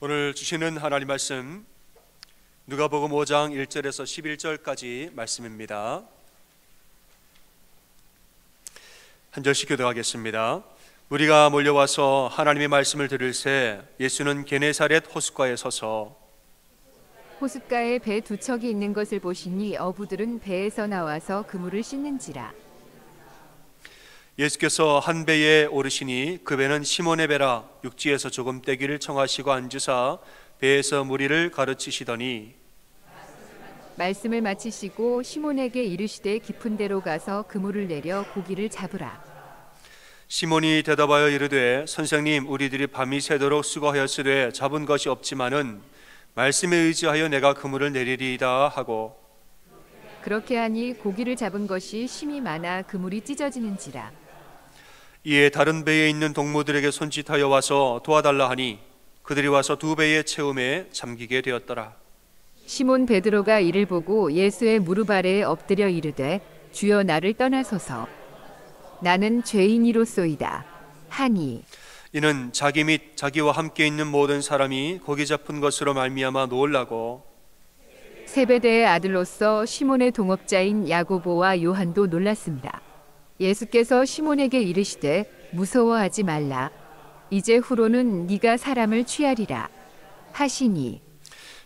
오늘 주시는 하나님 말씀 누가복음 5장 1절에서 11절까지 말씀입니다. 한 절씩 교독하겠습니다. 무리가 몰려와서 하나님의 말씀을 들을새 예수는 게네사렛 호숫가에 서서 호숫가에 배 두 척이 있는 것을 보시니 어부들은 배에서 나와서 그물을 씻는지라. 예수께서 한 배에 오르시니 그 배는 시몬의 배라 육지에서 조금 떼기를 청하시고 앉으사 배에서 무리를 가르치시더니 말씀을 마치시고 시몬에게 이르시되 깊은 데로 가서 그물을 내려 고기를 잡으라. 시몬이 대답하여 이르되 선생님 우리들이 밤이 새도록 수고하였으되 잡은 것이 없지만은 말씀에 의지하여 내가 그물을 내리리이다 하고 그렇게 하니 고기를 잡은 것이 심이 많아 그물이 찢어지는지라. 이에 다른 배에 있는 동무들에게 손짓하여 와서 도와달라 하니 그들이 와서 두 배의 채움에 잠기게 되었더라. 시몬 베드로가 이를 보고 예수의 무릎 아래에 엎드려 이르되 주여 나를 떠나소서 나는 죄인이로소이다 하니 이는 자기 및 자기와 함께 있는 모든 사람이 고기 잡은 것으로 말미암아 놀라고 세베대의 아들로서 시몬의 동업자인 야고보와 요한도 놀랐습니다. 예수께서 시몬에게 이르시되 무서워하지 말라 이제 후로는 네가 사람을 취하리라 하시니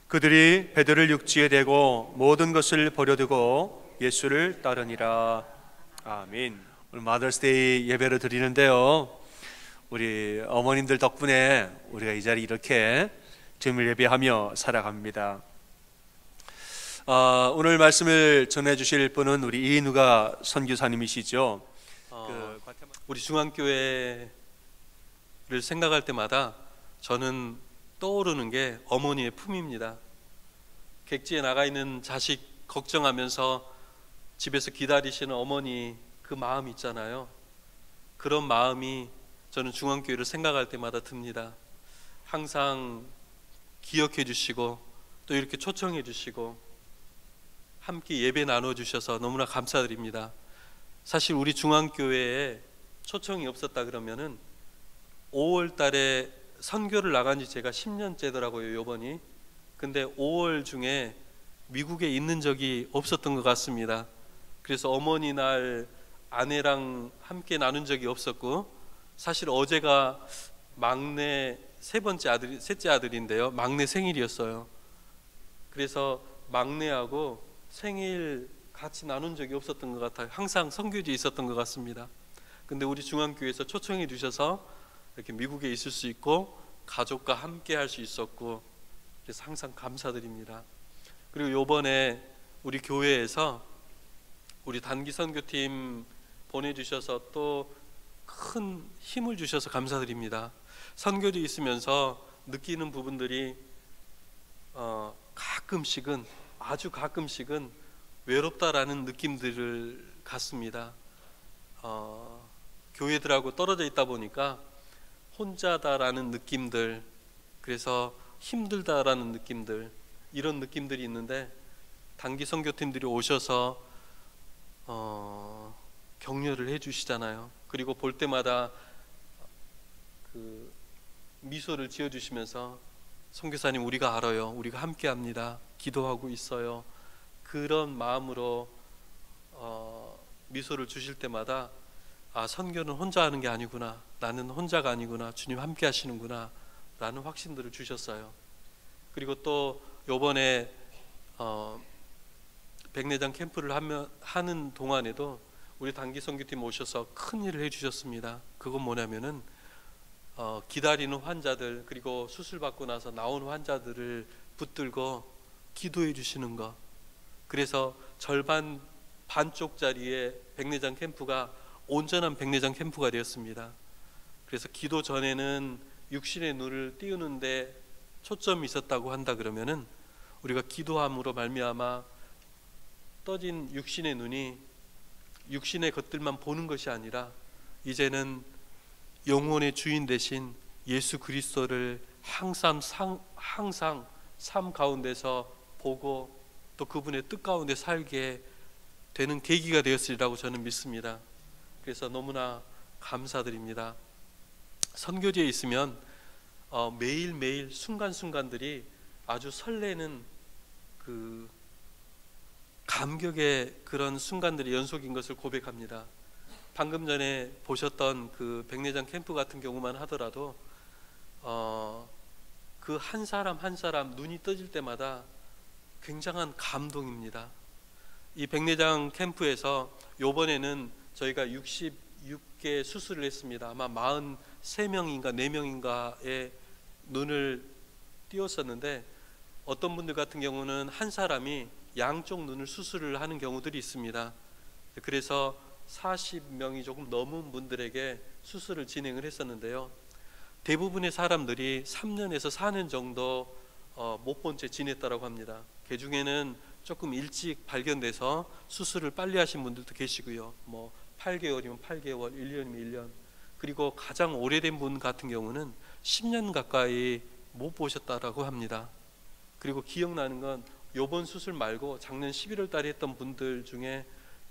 그들이 배들을 육지에 대고 모든 것을 버려두고 예수를 따르니라. 아멘. 오늘 마더스데이 예배를 드리는데요, 우리 어머님들 덕분에 우리가 이 자리 이렇게 주님을 예배하며 살아갑니다. 오늘 말씀을 전해주실 분은 우리 이누가 선교사님이시죠. 우리 중앙교회를 생각할 때마다 저는 떠오르는 게 어머니의 품입니다. 객지에 나가 있는 자식 걱정하면서 집에서 기다리시는 어머니 그 마음 있잖아요. 그런 마음이 저는 중앙교회를 생각할 때마다 듭니다. 항상 기억해 주시고 또 이렇게 초청해 주시고 함께 예배 나눠주셔서 너무나 감사드립니다. 사실 우리 중앙교회에 초청이 없었다 그러면은 5월 달에 선교를 나간 지 제가 10년째더라고요, 요번이. 근데 5월 중에 미국에 있는 적이 없었던 것 같습니다. 그래서 어머니 날 아내랑 함께 나눈 적이 없었고, 사실 어제가 막내 셋째 아들인데요, 막내 생일이었어요. 그래서 막내하고 생일 같이 나눈 적이 없었던 것 같아요. 항상 선교지에 있었던 것 같습니다. 근데 우리 중앙교회에서 초청해 주셔서 이렇게 미국에 있을 수 있고 가족과 함께 할 수 있었고, 그래서 항상 감사드립니다. 그리고 이번에 우리 교회에서 우리 단기 선교팀 보내주셔서 또 큰 힘을 주셔서 감사드립니다. 선교지에 있으면서 느끼는 부분들이 가끔씩은, 아주 가끔씩은 외롭다라는 느낌들을 갖습니다. 교회들하고 떨어져 있다 보니까 혼자다라는 느낌들, 그래서 힘들다라는 느낌들, 이런 느낌들이 있는데 단기 선교팀들이 오셔서 격려를 해주시잖아요. 그리고 볼 때마다 그 미소를 지어주시면서 선교사님 우리가 알아요, 우리가 함께합니다, 기도하고 있어요, 그런 마음으로 미소를 주실 때마다 선교는 혼자 하는 게 아니구나, 나는 혼자가 아니구나, 주님 함께 하시는구나 라는 확신들을 주셨어요. 그리고 또 요번에 백내장 캠프를 하는 동안에도 우리 단기 선교팀 오셔서 큰 일을 해주셨습니다. 그건 뭐냐면은 기다리는 환자들, 그리고 수술 받고 나서 나온 환자들을 붙들고 기도해 주시는 거. 그래서 절반 반쪽짜리의 백내장 캠프가 온전한 백내장 캠프가 되었습니다. 그래서 기도 전에는 육신의 눈을 띄우는데 초점이 있었다고 한다 그러면은 우리가 기도함으로 말미암아 떠진 육신의 눈이 육신의 것들만 보는 것이 아니라 이제는 영혼의 주인 되신 예수 그리스도를 항상 삶 가운데서 보고 또 그분의 뜻 가운데 살게 되는 계기가 되었으리라고 저는 믿습니다. 그래서 너무나 감사드립니다. 선교지에 있으면 매일매일 순간순간들이 아주 설레는 그 감격의 그런 순간들이 연속인 것을 고백합니다. 방금 전에 보셨던 그 백내장 캠프 같은 경우만 하더라도 그 한 사람 한 사람 눈이 떠질 때마다 굉장한 감동입니다. 이 백내장 캠프에서 요번에는 저희가 66개 수술을 했습니다. 아마 43명인가 4명인가의 눈을 띄웠었는데, 어떤 분들 같은 경우는 한 사람이 양쪽 눈을 수술을 하는 경우들이 있습니다. 그래서 40명이 조금 넘은 분들에게 수술을 진행을 했었는데요. 대부분의 사람들이 3년에서 4년 정도 못 본 채 지냈다고 합니다. 그 중에는 조금 일찍 발견돼서 수술을 빨리 하신 분들도 계시고요. 뭐 8개월이면 8개월, 1년이면 1년. 그리고 가장 오래된 분 같은 경우는 10년 가까이 못 보셨다라고 합니다. 그리고 기억나는 건 요번 수술 말고 작년 11월 달에 했던 분들 중에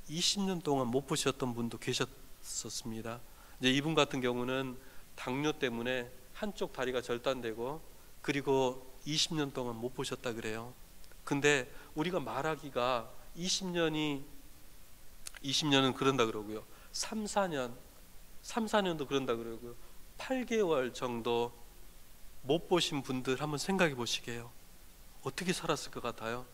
20년 동안 못 보셨던 분도 계셨었습니다. 이제 이분 같은 경우는 당뇨 때문에 한쪽 다리가 절단되고 그리고 20년 동안 못 보셨다 그래요. 근데 우리가 말하기가 20년은 그런다 그러고요. 3, 4년도 그런다 그러고요. 8개월 정도 못 보신 분들 한번 생각해 보시게요. 어떻게 살았을 것 같아요?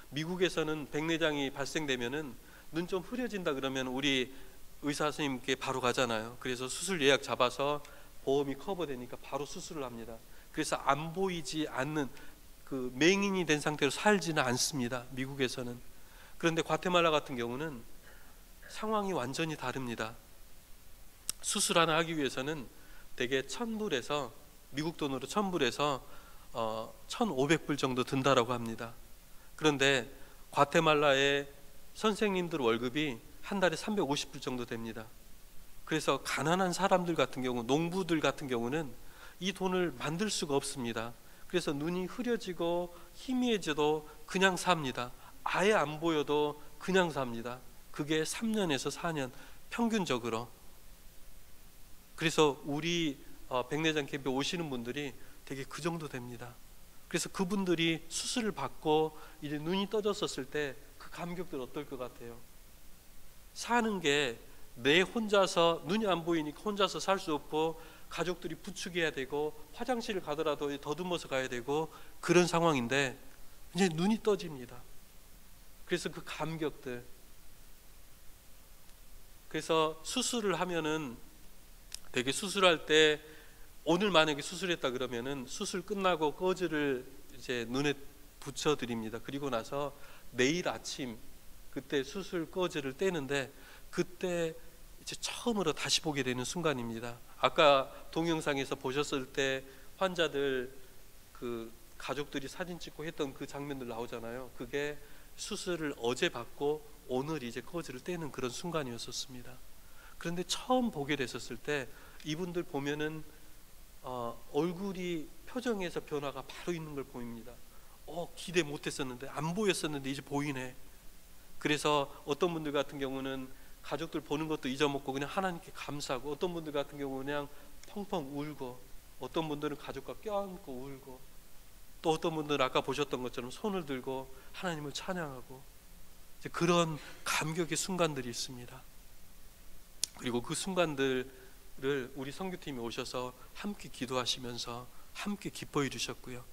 미국에서는 백내장이 발생되면은 눈 좀 흐려진다 그러면 우리 의사 선생님께 바로 가잖아요. 그래서 수술 예약 잡아서 보험이 커버되니까 바로 수술을 합니다. 그래서 안 보이지 않는 그 맹인이 된 상태로 살지는 않습니다. 미국에서는. 그런데 과테말라 같은 경우는 상황이 완전히 다릅니다. 수술 하나 하기 위해서는 대개 1,000불에서 미국 돈으로 1,000불에서 1,500불 정도 든다라고 합니다. 그런데 과테말라의 선생님들 월급이 한 달에 350불 정도 됩니다. 그래서 가난한 사람들 같은 경우, 농부들 같은 경우는 이 돈을 만들 수가 없습니다. 그래서 눈이 흐려지고 희미해져도 그냥 삽니다. 아예 안 보여도 그냥 삽니다. 그게 3년에서 4년 평균적으로. 그래서 우리 백내장 캠프에 오시는 분들이 되게 그 정도 됩니다. 그래서 그분들이 수술을 받고 이제 눈이 떠졌었을 때 그 감격들 어떨 것 같아요? 사는 게 내 혼자서 눈이 안 보이니까 혼자서 살 수 없고 가족들이 부축해야 되고 화장실을 가더라도 더듬어서 가야 되고 그런 상황인데 이제 눈이 떠집니다. 그래서 그 감격들. 그래서 수술을 하면은 되게 수술할 때 오늘 만약에 수술했다 그러면은 수술 끝나고 거즈를 이제 눈에 붙여 드립니다. 그리고 나서 내일 아침 그때 수술 거즈를 떼는데 그때 이제 처음으로 다시 보게 되는 순간입니다. 아까 동영상에서 보셨을 때 환자들 그 가족들이 사진 찍고 했던 그 장면들 나오잖아요. 그게 수술을 어제 받고 오늘 이제 거즈를 떼는 그런 순간이었었습니다. 그런데 처음 보게 됐었을 때 이분들 보면은 얼굴이 표정에서 변화가 바로 있는 걸 보입니다. 기대 못했었는데 안 보였었는데 이제 보이네. 그래서 어떤 분들 같은 경우는 가족들 보는 것도 잊어먹고 그냥 하나님께 감사하고, 어떤 분들 같은 경우는 그냥 펑펑 울고, 어떤 분들은 가족과 껴안고 울고, 또 어떤 분들은 아까 보셨던 것처럼 손을 들고 하나님을 찬양하고, 이제 그런 감격의 순간들이 있습니다. 그리고 그 순간들을 우리 선교팀이 오셔서 함께 기도하시면서 함께 기뻐해 주셨고요.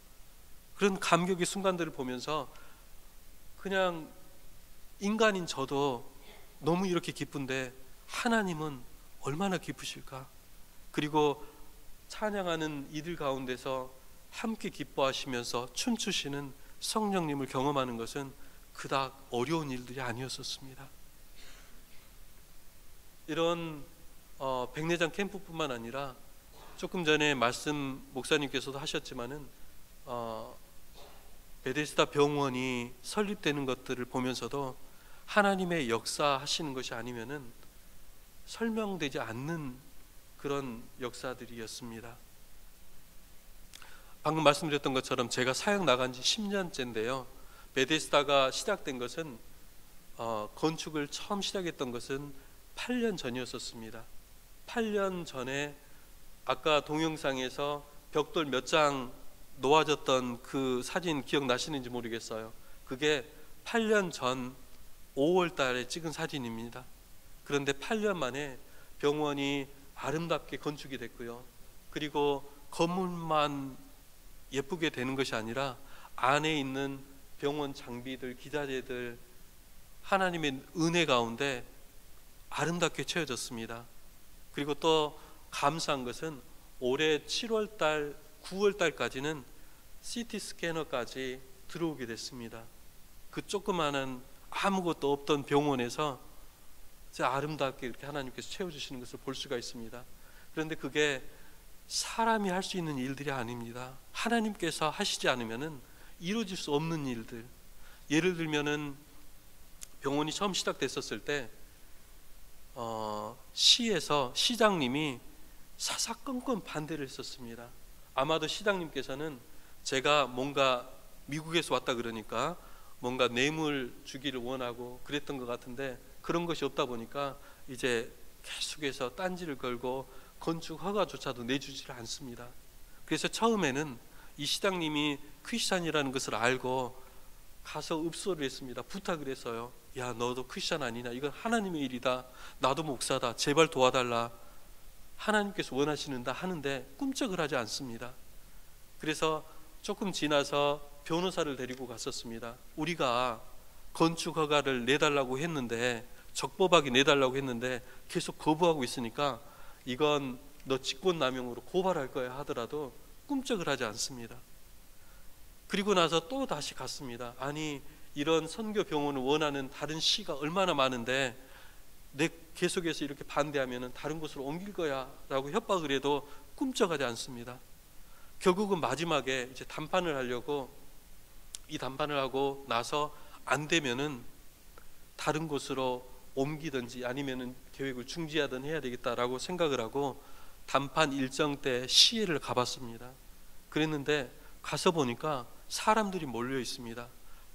그런 감격의 순간들을 보면서 그냥 인간인 저도 너무 이렇게 기쁜데 하나님은 얼마나 기쁘실까? 그리고 찬양하는 이들 가운데서 함께 기뻐하시면서 춤추시는 성령님을 경험하는 것은 그닥 어려운 일들이 아니었었습니다. 이런 백내장 캠프뿐만 아니라 조금 전에 말씀 목사님께서도 하셨지만은 베데스다 병원이 설립되는 것들을 보면서도 하나님의 역사하시는 것이 아니면은 설명되지 않는 그런 역사들이었습니다. 방금 말씀드렸던 것처럼 제가 사역 나간 지 10년째인데요. 베데스다가 시작된 것은 건축을 처음 시작했던 것은 8년 전이었었습니다. 8년 전에 아까 동영상에서 벽돌 몇 장 놓아졌던 그 사진 기억나시는지 모르겠어요. 그게 8년 전 5월 달에 찍은 사진입니다. 그런데 8년 만에 병원이 아름답게 건축이 됐고요. 그리고 건물만 예쁘게 되는 것이 아니라 안에 있는 병원 장비들, 기자재들 하나님의 은혜 가운데 아름답게 채워졌습니다. 그리고 또 감사한 것은 올해 7월 달, 9월 달까지는 CT 스캐너까지 들어오게 됐습니다. 그 조그마한 아무것도 없던 병원에서 아름답게 이렇게 하나님께서 채워주시는 것을 볼 수가 있습니다. 그런데 그게 사람이 할 수 있는 일들이 아닙니다. 하나님께서 하시지 않으면은 이루어질 수 없는 일들. 예를 들면은 병원이 처음 시작됐었을 때 시에서 시장님이 사사건건 반대를 했었습니다. 아마도 시장님께서는 제가 뭔가 미국에서 왔다 그러니까 뭔가 뇌물 주기를 원하고 그랬던 것 같은데 그런 것이 없다 보니까 이제 계속해서 딴지를 걸고 건축 허가조차도 내주지를 않습니다. 그래서 처음에는 이 시장님이 크리스찬이라는 것을 알고 가서 읍소를 했습니다. 부탁을 했어요. 야, 너도 크리스찬 아니냐? 이건 하나님의 일이다. 나도 목사다. 제발 도와달라. 하나님께서 원하시는다 하는데 꿈쩍을 하지 않습니다. 그래서 조금 지나서 변호사를 데리고 갔었습니다. 우리가 건축 허가를 내달라고 했는데, 적법하게 내달라고 했는데 계속 거부하고 있으니까 이건 너 직권남용으로 고발할 거야 하더라도 꿈쩍을 하지 않습니다. 그리고 나서 또 다시 갔습니다. 아니, 이런 선교 병원을 원하는 다른 시가 얼마나 많은데 내 계속해서 이렇게 반대하면 다른 곳으로 옮길 거야 라고 협박을 해도 꿈쩍하지 않습니다. 결국은 마지막에 이제 담판을 하려고, 이 담판을 하고 나서 안 되면은 다른 곳으로 옮기든지 아니면은 계획을 중지하든 해야 되겠다라고 생각을 하고 담판 일정 때 시해를 가봤습니다. 그랬는데 가서 보니까 사람들이 몰려 있습니다.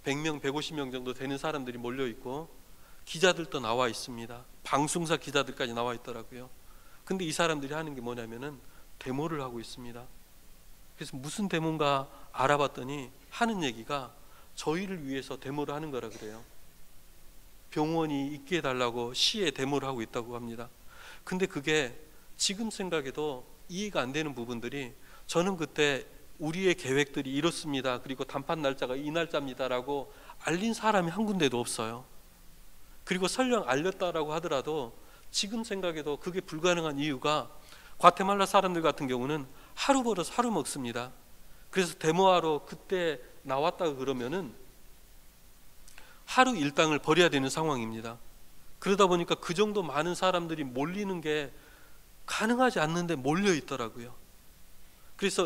100명, 150명 정도 되는 사람들이 몰려 있고 기자들도 나와 있습니다. 방송사 기자들까지 나와 있더라고요. 근데 이 사람들이 하는 게 뭐냐면은 데모를 하고 있습니다. 그래서 무슨 데모인가 알아봤더니 하는 얘기가 저희를 위해서 데모를 하는 거라 그래요. 병원이 있게 해달라고 시에 데모를 하고 있다고 합니다. 근데 그게 지금 생각해도 이해가 안 되는 부분들이, 저는 그때 우리의 계획들이 이렇습니다, 그리고 담판 날짜가 이 날짜입니다라고 알린 사람이 한 군데도 없어요. 그리고 설령 알렸다라고 하더라도 지금 생각해도 그게 불가능한 이유가, 과테말라 사람들 같은 경우는 하루 벌어서 하루 먹습니다. 그래서 데모하러 그때 나왔다 그러면은 하루 일당을 벌여야 되는 상황입니다. 그러다 보니까 그 정도 많은 사람들이 몰리는 게 가능하지 않는데 몰려 있더라고요. 그래서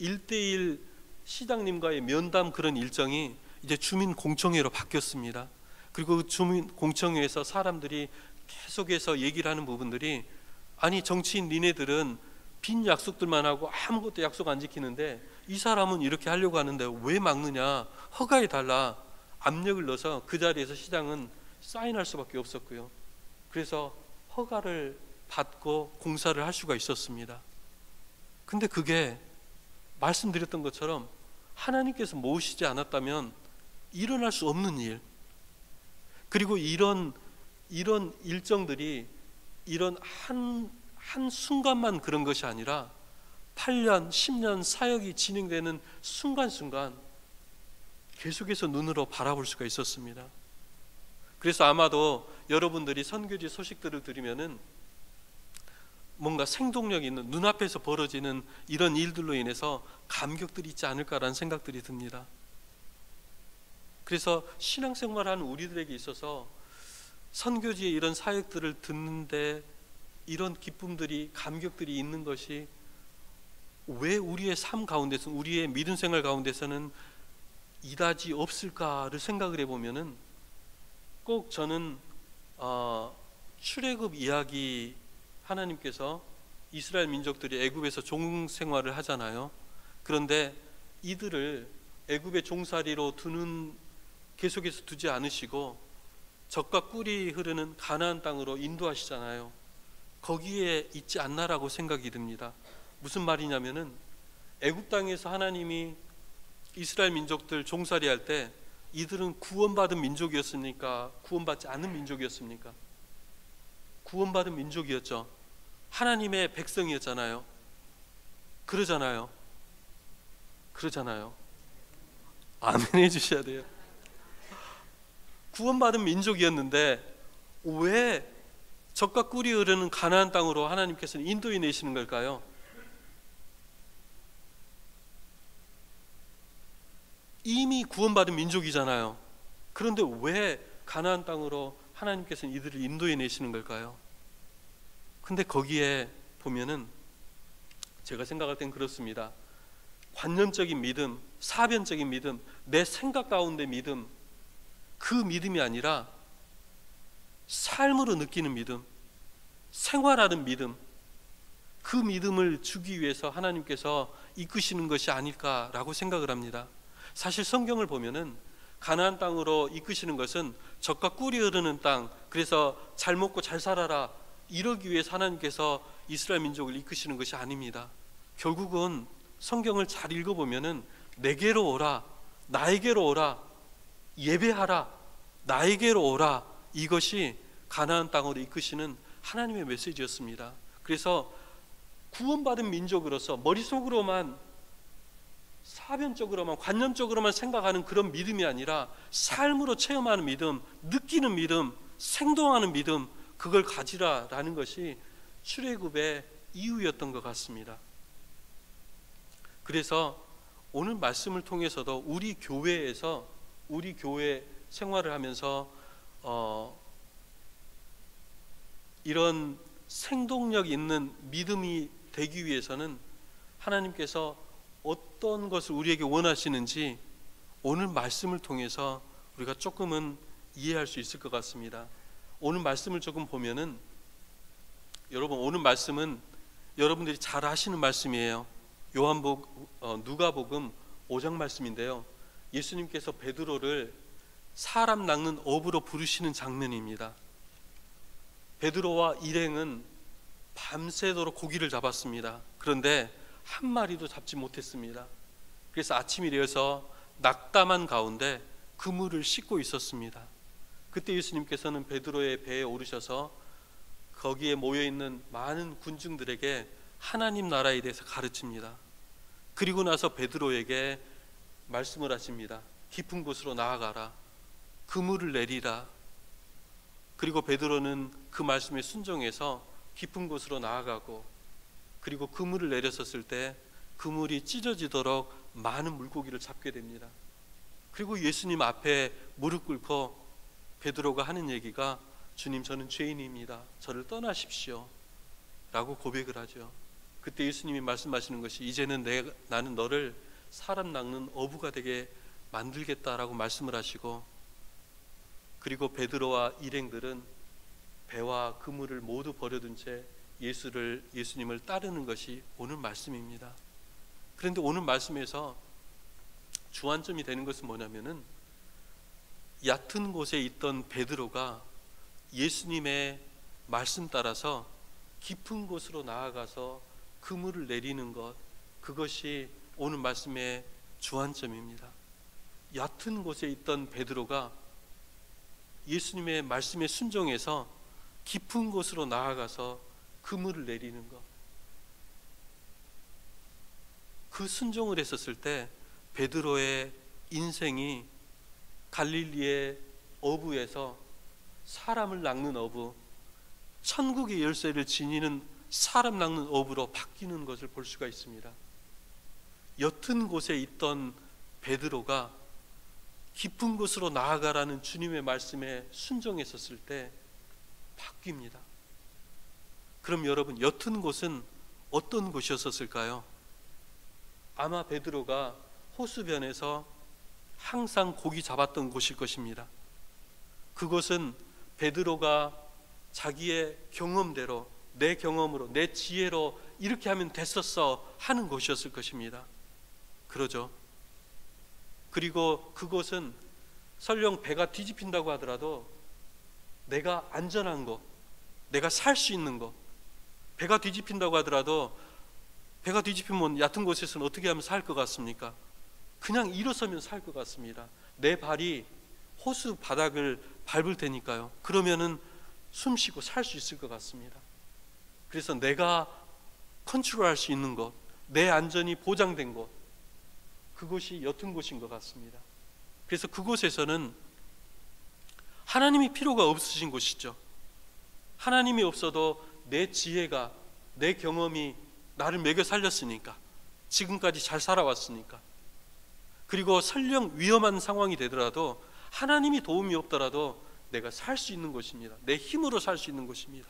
1대1 시장님과의 면담 그런 일정이 이제 주민 공청회로 바뀌었습니다. 그리고 그 주민 공청회에서 사람들이 계속해서 얘기를 하는 부분들이, 아니 정치인 니네들은 빈 약속들만 하고 아무것도 약속 안 지키는데 이 사람은 이렇게 하려고 하는데 왜 막느냐, 허가해 달라, 압력을 넣어서 그 자리에서 시장은 사인할 수밖에 없었고요. 그래서 허가를 받고 공사를 할 수가 있었습니다. 근데 그게 말씀드렸던 것처럼 하나님께서 모으시지 않았다면 일어날 수 없는 일, 그리고 이런 일정들이 이런 한 순간만 그런 것이 아니라 8년, 10년 사역이 진행되는 순간순간 계속해서 눈으로 바라볼 수가 있었습니다. 그래서 아마도 여러분들이 선교지 소식들을 들으면은 뭔가 생동력 있는, 눈앞에서 벌어지는 이런 일들로 인해서 감격들이 있지 않을까라는 생각들이 듭니다. 그래서 신앙생활하는 우리들에게 있어서 선교지의 이런 사역들을 듣는데 이런 기쁨들이, 감격들이 있는 것이 왜 우리의 삶 가운데서, 우리의 믿음 생활 가운데서는 이다지 없을까를 생각을 해보면은 꼭 저는 출애굽 이야기, 하나님께서 이스라엘 민족들이 애굽에서 종 생활을 하잖아요. 그런데 이들을 애굽의 종살이로 계속해서 두지 않으시고 젖과 꿀이 흐르는 가나안 땅으로 인도하시잖아요. 거기에 있지 않나라고 생각이 듭니다. 무슨 말이냐면은 애굽 땅에서 하나님이 이스라엘 민족들 종살이할 때 이들은 구원받은 민족이었습니까? 구원받지 않은 민족이었습니까? 구원받은 민족이었죠. 하나님의 백성이었잖아요. 그러잖아요. 아멘 해주셔야 돼요. 구원받은 민족이었는데 왜 젖과 꿀이 흐르는 가나안 땅으로 하나님께서는 인도해 내시는 걸까요? 이미 구원받은 민족이잖아요. 그런데 왜 가나안 땅으로 하나님께서는 이들을 인도해 내시는 걸까요? 근데 거기에 보면은 제가 생각할 땐 그렇습니다. 관념적인 믿음, 사변적인 믿음, 내 생각 가운데 믿음, 그 믿음이 아니라 삶으로 느끼는 믿음, 생활하는 믿음, 그 믿음을 주기 위해서 하나님께서 이끄시는 것이 아닐까라고 생각을 합니다. 사실 성경을 보면은 가나안 땅으로 이끄시는 것은 젖과 꿀이 흐르는 땅, 그래서 잘 먹고 잘 살아라, 이러기 위해서 하나님께서 이스라엘 민족을 이끄시는 것이 아닙니다. 결국은 성경을 잘 읽어보면은 내게로 오라, 나에게로 오라, 예배하라, 나에게로 오라, 이것이 가나안 땅으로 이끄시는 하나님의 메시지였습니다. 그래서 구원받은 민족으로서 머릿속으로만, 사변적으로만, 관념적으로만 생각하는 그런 믿음이 아니라 삶으로 체험하는 믿음, 느끼는 믿음, 생동하는 믿음, 그걸 가지라라는 것이 출애굽의 이유였던 것 같습니다. 그래서 오늘 말씀을 통해서도 우리 교회에서, 우리 교회 생활을 하면서 이런 생동력 있는 믿음이 되기 위해서는 하나님께서 어떤 것을 우리에게 원하시는지 오늘 말씀을 통해서 우리가 조금은 이해할 수 있을 것 같습니다. 오늘 말씀을 조금 보면은, 여러분, 오늘 말씀은 여러분들이 잘 아시는 말씀이에요. 누가복음 5장 말씀인데요, 예수님께서 베드로를 사람 낚는 어부로 부르시는 장면입니다. 베드로와 일행은 밤새도록 고기를 잡았습니다. 그런데 한 마리도 잡지 못했습니다. 그래서 아침이 되어서 낙담한 가운데 그물을 씻고 있었습니다. 그때 예수님께서는 베드로의 배에 오르셔서 거기에 모여있는 많은 군중들에게 하나님 나라에 대해서 가르칩니다. 그리고 나서 베드로에게 말씀을 하십니다. 깊은 곳으로 나아가라, 그물을 내리라. 그리고 베드로는 그 말씀에 순종해서 깊은 곳으로 나아가고, 그리고 그물을 내렸었을 때 그물이 찢어지도록 많은 물고기를 잡게 됩니다. 그리고 예수님 앞에 무릎 꿇고 베드로가 하는 얘기가, 주님, 저는 죄인입니다, 저를 떠나십시오 라고 고백을 하죠. 그때 예수님이 말씀하시는 것이, 이제는 나는 너를 사람 낚는 어부가 되게 만들겠다라고 말씀을 하시고, 그리고 베드로와 일행들은 배와 그물을 모두 버려둔 채 예수님을 따르는 것이 오늘 말씀입니다. 그런데 오늘 말씀에서 주안점이 되는 것은 뭐냐면은, 얕은 곳에 있던 베드로가 예수님의 말씀 따라서 깊은 곳으로 나아가서 그물을 내리는 것, 그것이 오늘 말씀의 주안점입니다. 얕은 곳에 있던 베드로가 예수님의 말씀에 순종해서 깊은 곳으로 나아가서 그물을 내리는 것, 그 순종을 했었을 때 베드로의 인생이 갈릴리의 어부에서 사람을 낚는 어부, 천국의 열쇠를 지니는 사람 낚는 어부로 바뀌는 것을 볼 수가 있습니다. 옅은 곳에 있던 베드로가 깊은 곳으로 나아가라는 주님의 말씀에 순종했었을 때 바뀝니다. 그럼 여러분, 옅은 곳은 어떤 곳이었을까요? 아마 베드로가 호수변에서 항상 고기 잡았던 곳일 것입니다. 그곳은 베드로가 자기의 경험대로, 내 경험으로, 내 지혜로 이렇게 하면 됐었어 하는 곳이었을 것입니다. 그러죠. 그리고 그곳은 설령 배가 뒤집힌다고 하더라도 내가 안전한 곳, 내가 살 수 있는 곳, 배가 뒤집힌다고 하더라도 배가 뒤집히면 얕은 곳에서는 어떻게 하면 살 것 같습니까? 그냥 일어서면 살 것 같습니다. 내 발이 호수 바닥을 밟을 테니까요. 그러면은 숨 쉬고 살 수 있을 것 같습니다. 그래서 내가 컨트롤할 수 있는 곳, 내 안전이 보장된 곳, 그곳이 옅은 곳인 것 같습니다. 그래서 그곳에서는 하나님이 필요가 없으신 곳이죠. 하나님이 없어도 내 지혜가, 내 경험이 나를 먹여 살렸으니까, 지금까지 잘 살아왔으니까, 그리고 설령 위험한 상황이 되더라도 하나님이 도움이 없더라도 내가 살 수 있는 곳입니다. 내 힘으로 살 수 있는 곳입니다.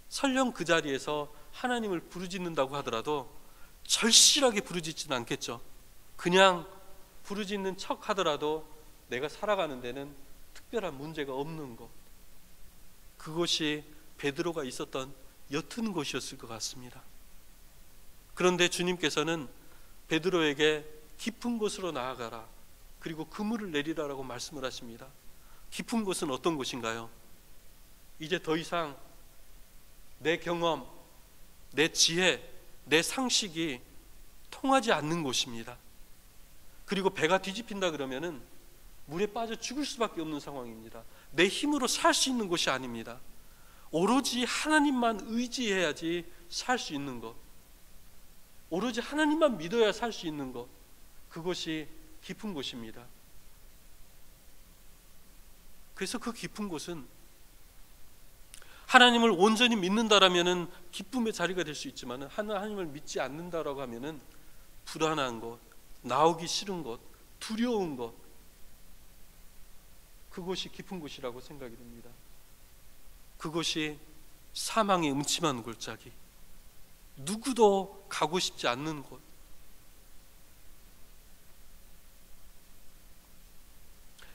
설령 그 자리에서 하나님을 부르짖는다고 하더라도 절실하게 부르짖지는 않겠죠. 그냥 부르짖는 척 하더라도 내가 살아가는 데는 특별한 문제가 없는 곳, 그곳이 베드로가 있었던 옅은 곳이었을 것 같습니다. 그런데 주님께서는 베드로에게 깊은 곳으로 나아가라, 그리고 그물을 내리라라고 말씀을 하십니다. 깊은 곳은 어떤 곳인가요? 이제 더 이상 내 경험, 내 지혜, 내 상식이 통하지 않는 곳입니다. 그리고 배가 뒤집힌다 그러면은 물에 빠져 죽을 수밖에 없는 상황입니다. 내 힘으로 살 수 있는 곳이 아닙니다. 오로지 하나님만 의지해야지 살 수 있는 것, 오로지 하나님만 믿어야 살 수 있는 것, 그것이 깊은 곳입니다. 그래서 그 깊은 곳은 하나님을 온전히 믿는다라면은 기쁨의 자리가 될 수 있지만, 하나님을 믿지 않는다라고 하면은 불안한 것, 나오기 싫은 것, 두려운 것, 그곳이 깊은 곳이라고 생각이 됩니다. 그곳이 사망의 음침한 골짜기, 누구도 가고 싶지 않는 곳.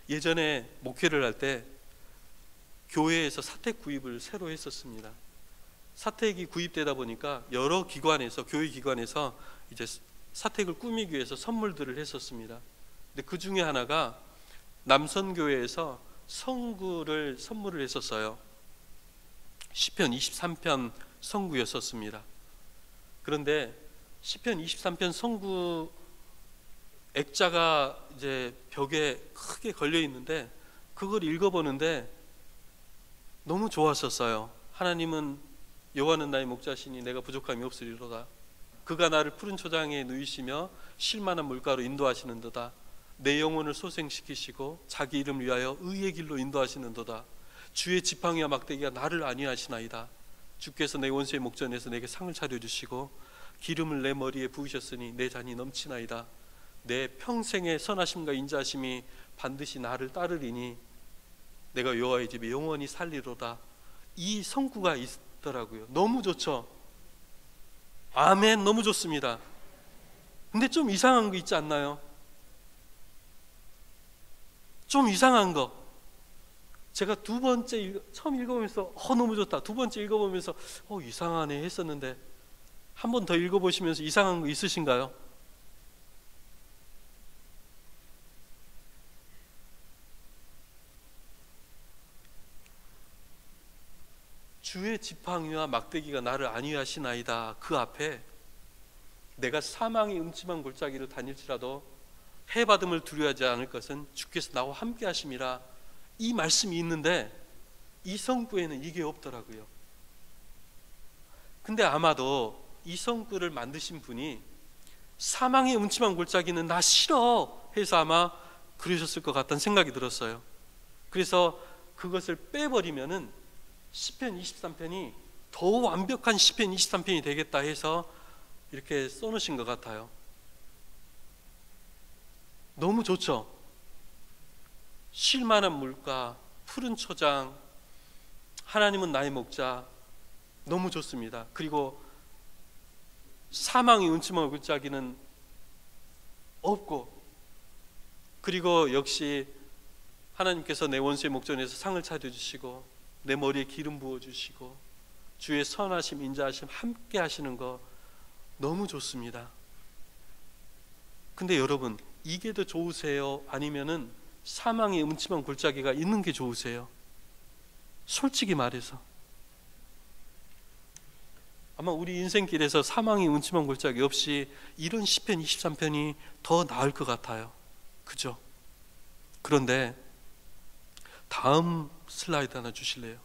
예전에 목회를 할 때 교회에서 사택 구입을 새로 했었습니다. 사택이 구입되다 보니까 여러 기관에서, 교회 기관에서 이제 사택을 꾸미기 위해서 선물들을 했었습니다. 근데 그 중에 하나가 남선교회에서 성구를 선물을 했었어요. 시편 23편 성구였었습니다. 그런데 시편 23편 성구 액자가 이제 벽에 크게 걸려 있는데, 그걸 읽어보는데 너무 좋았었어요. 하나님은 여호와는 나의 목자시니 내가 부족함이 없으리로다. 그가 나를 푸른 초장에 누이시며 쉴만한 물가로 인도하시는도다. 내 영혼을 소생시키시고 자기 이름을 위하여 의의 길로 인도하시는도다. 주의 지팡이와 막대기가 나를 안위하시나이다. 주께서 내 원수의 목전에서 내게 상을 차려주시고 기름을 내 머리에 부으셨으니 내 잔이 넘치나이다. 내 평생의 선하심과 인자하심이 반드시 나를 따르리니 내가 여호와의 집에 영원히 살리로다. 이 성구가 있더라고요. 너무 좋죠. 아멘. 너무 좋습니다. 근데 좀 이상한 거 있지 않나요? 좀 이상한 거. 제가 두 번째 처음 읽어보면서 너무 좋다, 두 번째 읽어보면서 이상하네 했었는데, 한 번 더 읽어보시면서 이상한 거 있으신가요? 주의 지팡이와 막대기가 나를 안위하시나이다. 그 앞에 내가 사망의 음침한 골짜기를 다닐지라도 해받음을 두려워하지 않을 것은 주께서 나와 함께 하심이라. 이 말씀이 있는데 이 성구에는 이게 없더라고요. 근데 아마도 이 성구를 만드신 분이 사망의 음침한 골짜기는 나 싫어 해서 아마 그러셨을 것 같다는 생각이 들었어요. 그래서 그것을 빼버리면은 시편 23편이 더 완벽한 시편 23편이 되겠다 해서 이렇게 써놓으신 것 같아요. 너무 좋죠? 쉴만한 물가, 푸른 초장, 하나님은 나의 목자, 너무 좋습니다. 그리고 사망의 음침한 골짜기는 없고, 그리고 역시 하나님께서 내 원수의 목전에서 상을 차려주시고 내 머리에 기름 부어주시고 주의 선하심, 인자하심 함께 하시는 거 너무 좋습니다. 근데 여러분, 이게 더 좋으세요? 아니면은 사망의 음침한 골짜기가 있는 게 좋으세요? 솔직히 말해서 아마 우리 인생길에서 사망의 음침한 골짜기 없이 이런 시편 23편이 더 나을 것 같아요. 그죠? 그런데 다음 슬라이드 하나 주실래요?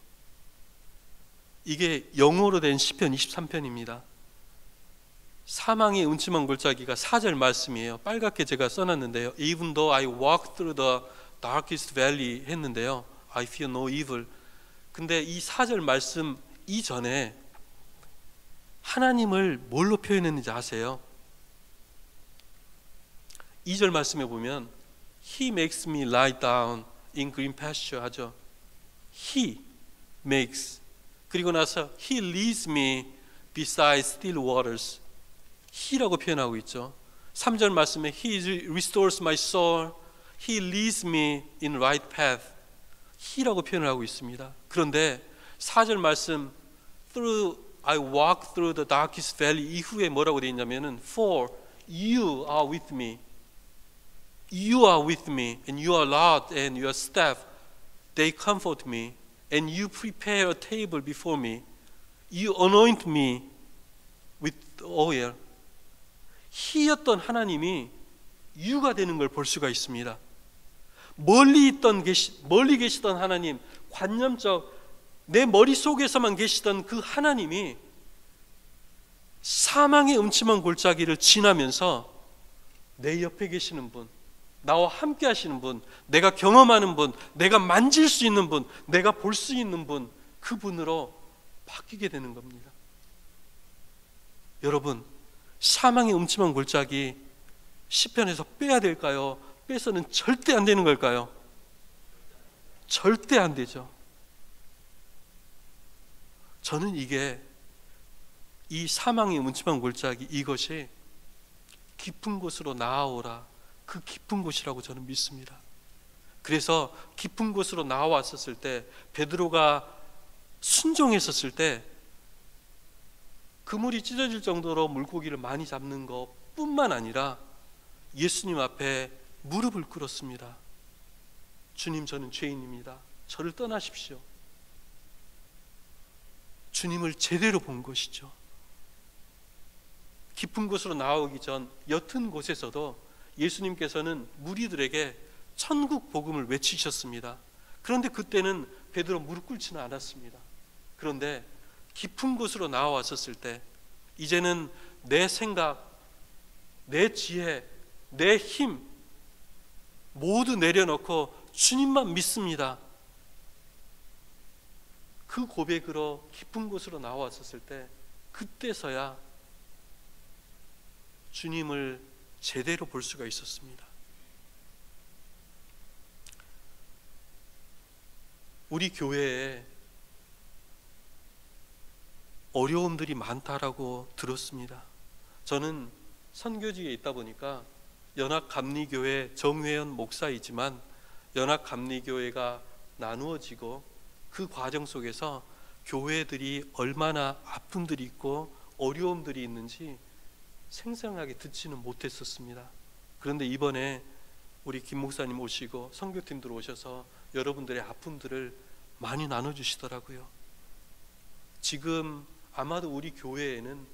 이게 영어로 된 시편 23편입니다. 사망의 음침한 골짜기가 4절 말씀이에요. 빨갛게 제가 써놨는데요. Even though I walk through the darkest valley 했는데요. I fear no evil. 근데 이 4절 말씀 이전에 하나님을 뭘로 표현했는지 아세요? 2절 말씀에 보면 He makes me lie down in green pasture 하죠. He makes. 그리고 나서 He leads me beside still waters. He라고 표현하고 있죠. 3절 말씀에 He restores my soul. He leads me in right path. He라고 표현을 하고 있습니다. 그런데 4절 말씀 Through I walk through the darkest valley 이후에 뭐라고 되어 있냐면은 For you are with me. You are with me and your rod and your staff they comfort me and you prepare a table before me. You anoint me with oil. He였던 하나님이 you가 되는 걸 볼 수가 있습니다. 멀리 계시던 하나님, 관념적 내 머릿속에서만 계시던 그 하나님이 사망의 음침한 골짜기를 지나면서 내 옆에 계시는 분, 나와 함께 하시는 분, 내가 경험하는 분, 내가 만질 수 있는 분, 내가 볼 수 있는 분, 그분으로 바뀌게 되는 겁니다. 여러분, 사망의 음침한 골짜기 시편에서 빼야 될까요? 빼서는 절대 안 되는 걸까요? 절대 안 되죠. 저는 이게 이 사망의 음침한 골짜기 이것이 깊은 곳으로 나아오라, 그 깊은 곳이라고 저는 믿습니다. 그래서 깊은 곳으로 나아왔었을 때 베드로가 순종했었을 때 그물이 찢어질 정도로 물고기를 많이 잡는 것뿐만 아니라 예수님 앞에 무릎을 꿇었습니다. 주님, 저는 죄인입니다. 저를 떠나십시오. 주님을 제대로 본 것이죠. 깊은 곳으로 나오기 전 옅은 곳에서도 예수님께서는 무리들에게 천국 복음을 외치셨습니다. 그런데 그때는 베드로 무릎 꿇지는 않았습니다. 그런데 깊은 곳으로 나와왔었을 때 이제는 내 생각, 내 지혜, 내 힘 모두 내려놓고 주님만 믿습니다. 그 고백으로 깊은 곳으로 나왔었을 때 그때서야 주님을 제대로 볼 수가 있었습니다. 우리 교회에 어려움들이 많다라고 들었습니다. 저는 선교지에 있다 보니까 연합감리교회 정회연 목사이지만 연합감리교회가 나누어지고 그 과정 속에서 교회들이 얼마나 아픔들이 있고 어려움들이 있는지 생생하게 듣지는 못했었습니다. 그런데 이번에 우리 김 목사님 오시고 선교팀들 오셔서 여러분들의 아픔들을 많이 나눠주시더라고요. 지금 아마도 우리 교회에는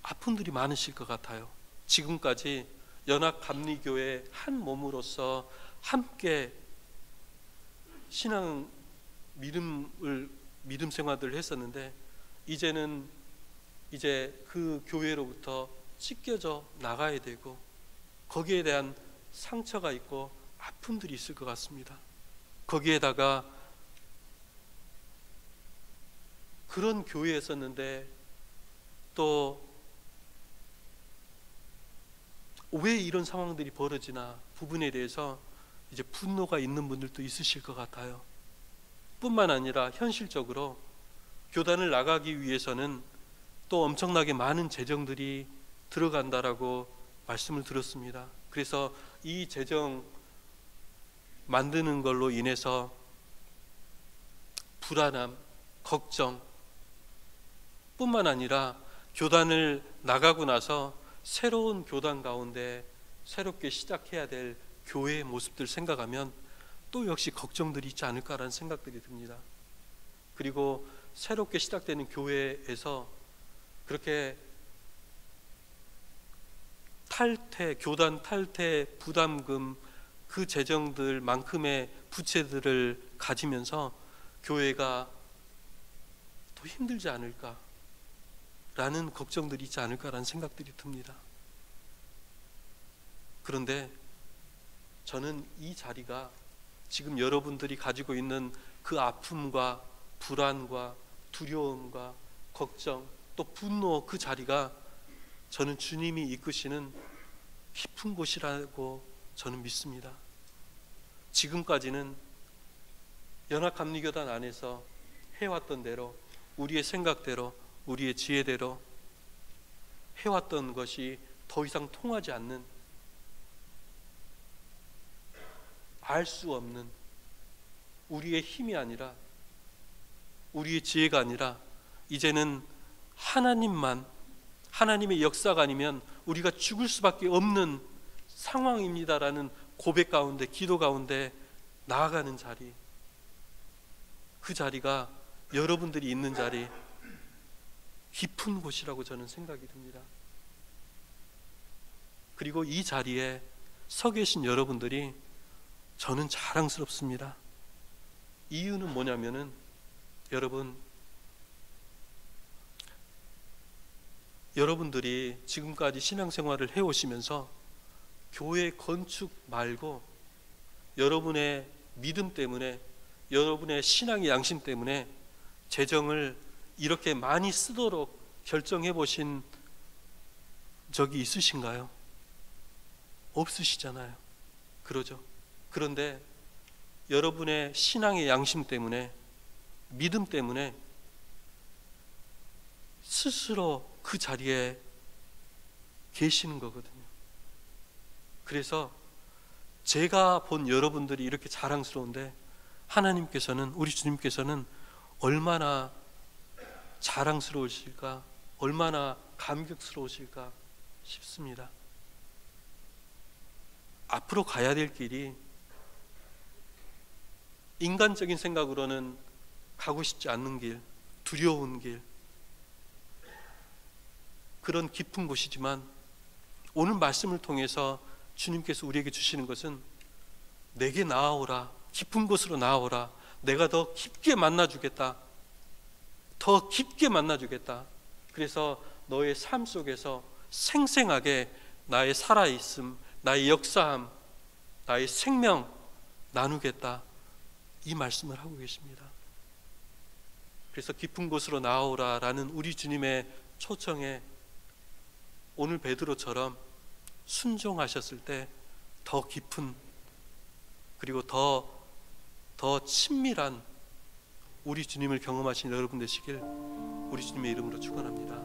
아픔들이 많으실 것 같아요. 지금까지 연합감리교회 한 몸으로서 함께 신앙 믿음 생활들을 했었는데 이제는 그 교회로부터 찢겨져 나가야 되고 거기에 대한 상처가 있고 아픔들이 있을 것 같습니다. 거기에다가 그런 교회였었는데 또 왜 이런 상황들이 벌어지나 부분에 대해서 이제 분노가 있는 분들도 있으실 것 같아요. 뿐만 아니라 현실적으로 교단을 나가기 위해서는 또 엄청나게 많은 재정들이 들어간다라고 말씀을 들었습니다. 그래서 이 재정 만드는 걸로 인해서 불안함, 걱정 뿐만 아니라 교단을 나가고 나서 새로운 교단 가운데 새롭게 시작해야 될 교회의 모습들 생각하면 또 역시 걱정들이 있지 않을까라는 생각들이 듭니다. 그리고 새롭게 시작되는 교회에서 그렇게 교단 탈퇴, 부담금, 그 재정들만큼의 부채들을 가지면서 교회가 더 힘들지 않을까 라는 걱정들이 있지 않을까라는 생각들이 듭니다. 그런데 저는 이 자리가 지금 여러분들이 가지고 있는 그 아픔과 불안과 두려움과 걱정 또 분노, 그 자리가 저는 주님이 이끄시는 깊은 곳이라고 저는 믿습니다. 지금까지는 연합감리교단 안에서 해왔던 대로, 우리의 생각대로, 우리의 지혜대로 해왔던 것이 더 이상 통하지 않는, 알 수 없는, 우리의 힘이 아니라, 우리의 지혜가 아니라 이제는 하나님만, 하나님의 역사가 아니면 우리가 죽을 수밖에 없는 상황입니다라는 고백 가운데, 기도 가운데 나아가는 자리, 그 자리가 여러분들이 있는 자리, 깊은 곳이라고 저는 생각이 듭니다. 그리고 이 자리에 서 계신 여러분들이 저는 자랑스럽습니다. 이유는 뭐냐면은, 여러분들이 지금까지 신앙생활을 해오시면서 교회 건축 말고 여러분의 믿음 때문에, 여러분의 신앙의 양심 때문에 재정을 이렇게 많이 쓰도록 결정해 보신 적이 있으신가요? 없으시잖아요. 그러죠. 그런데 여러분의 신앙의 양심 때문에, 믿음 때문에 스스로 그 자리에 계시는 거거든요. 그래서 제가 본 여러분들이 이렇게 자랑스러운데, 하나님께서는, 우리 주님께서는 얼마나 자랑스러우실까, 얼마나 감격스러우실까 싶습니다. 앞으로 가야 될 길이 인간적인 생각으로는 가고 싶지 않는 길, 두려운 길, 그런 깊은 곳이지만 오늘 말씀을 통해서 주님께서 우리에게 주시는 것은, 내게 나아오라, 깊은 곳으로 나아오라, 내가 더 깊게 만나주겠다, 더 깊게 만나주겠다. 그래서 너의 삶 속에서 생생하게 나의 살아있음, 나의 역사함, 나의 생명 나누겠다, 이 말씀을 하고 계십니다. 그래서 깊은 곳으로 나아오라 라는 우리 주님의 초청에 오늘 베드로처럼 순종하셨을 때 더 깊은, 그리고 더 친밀한 우리 주님을 경험하신 여러분 되시길 우리 주님의 이름으로 축원합니다.